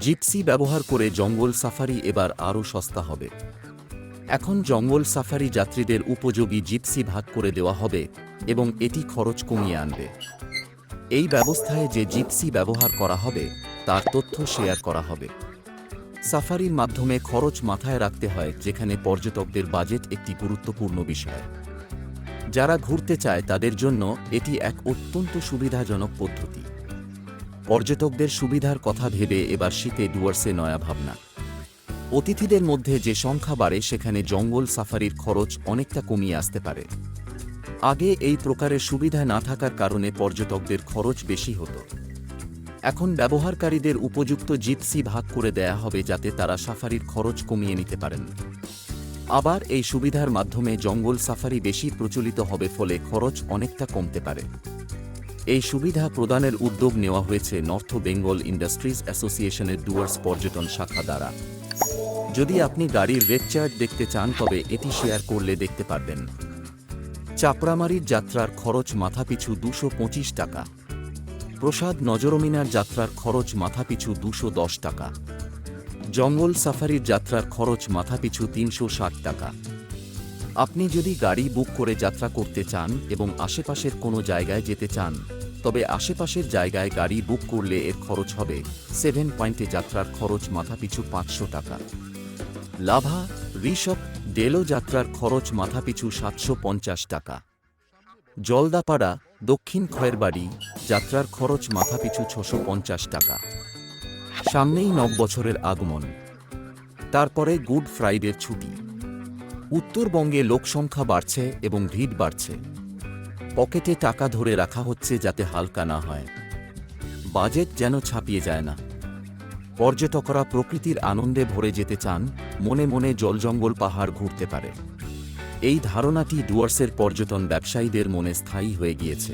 Gypsy ব্যবহার করে জঙ্গল সাফারি এবার আরও সস্তা হবে। এখন জঙ্গল সাফারি যাত্রীদের উপযোগী জিপসি ভাগ করে দেওয়া হবে এবং এটি খরচ কমিয়ে আনবে। এই ব্যবস্থায় যে জিপসি ব্যবহার করা হবে তার তথ্য শেয়ার করা হবে। সাফারির মাধ্যমে খরচ মাথায় রাখতে হয়, যেখানে পর্যটকদের বাজেট একটি গুরুত্বপূর্ণ বিষয়। যারা ঘুরতে চায় তাদের জন্য এটি এক অত্যন্ত সুবিধাজনক পদ্ধতি। পর্যটকদের সুবিধার কথা ভেবে এবার শীতে ডুয়ার্সে নয়া ভাবনা। অতিথিদের মধ্যে যে সংখ্যা বাড়ে সেখানে জঙ্গল সাফারির খরচ অনেকটা কমিয়ে আসতে পারে। আগে এই প্রকারের সুবিধা না থাকার কারণে পর্যটকদের খরচ বেশি হতো। এখন ব্যবহারকারীদের উপযুক্ত জিপসি ভাগ করে দেয়া হবে যাতে তারা সাফারির খরচ কমিয়ে নিতে পারেন। আবার এই সুবিধার মাধ্যমে জঙ্গল সাফারি বেশি প্রচলিত হবে, ফলে খরচ অনেকটা কমতে পারে। এই সুবিধা প্রদানের উদ্যোগ নেওয়া হয়েছে নর্থ বেঙ্গল ইন্ডাস্ট্রিজ অ্যাসোসিয়েশনের ডুয়ার্স পর্যটন শাখা দ্বারা। যদি আপনি গাড়ির রেট চার্ট দেখতে চান তবে এটি শেয়ার করলে দেখতে পারবেন। চাপড়ামারির যাত্রার খরচ মাথাপিছু 225 টাকা। প্রসাদ নজরমিনার যাত্রার খরচ মাথাপিছু 210 টাকা। জঙ্গল সাফারির যাত্রার খরচ মাথাপিছু 360 টাকা। আপনি যদি গাড়ি বুক করে যাত্রা করতে চান এবং আশেপাশের কোনো জায়গায় যেতে চান, তবে আশেপাশের জায়গায় গাড়ি বুক করলে এর খরচ হবে 7 পয়েন্টে যাত্রার খরচ মাথাপিছু 500 টাকা। লাভা, ঋষভ, ডেলো যাত্রার খরচ মাথাপিছু 750 টাকা। জলদাপাড়া, দক্ষিণ খয়েরবাড়ি যাত্রার খরচ মাথাপিছু 650 টাকা। সামনেই নববছরের আগমন, তারপরে গুড ফ্রাইডের ছুটি। উত্তরবঙ্গে লোকসংখ্যা বাড়ছে এবং ভিড় বাড়ছে। পকেটে টাকা ধরে রাখা হচ্ছে যাতে হালকা না হয়, বাজেট যেন ছাপিয়ে যায় না। পর্যটকরা প্রকৃতির আনন্দে ভরে যেতে চান, মনে মনে জলজঙ্গল পাহাড় ঘুরতে পারে। এই ধারণাটি ডুয়ার্সের পর্যটন ব্যবসায়ীদের মনে স্থায়ী হয়ে গিয়েছে।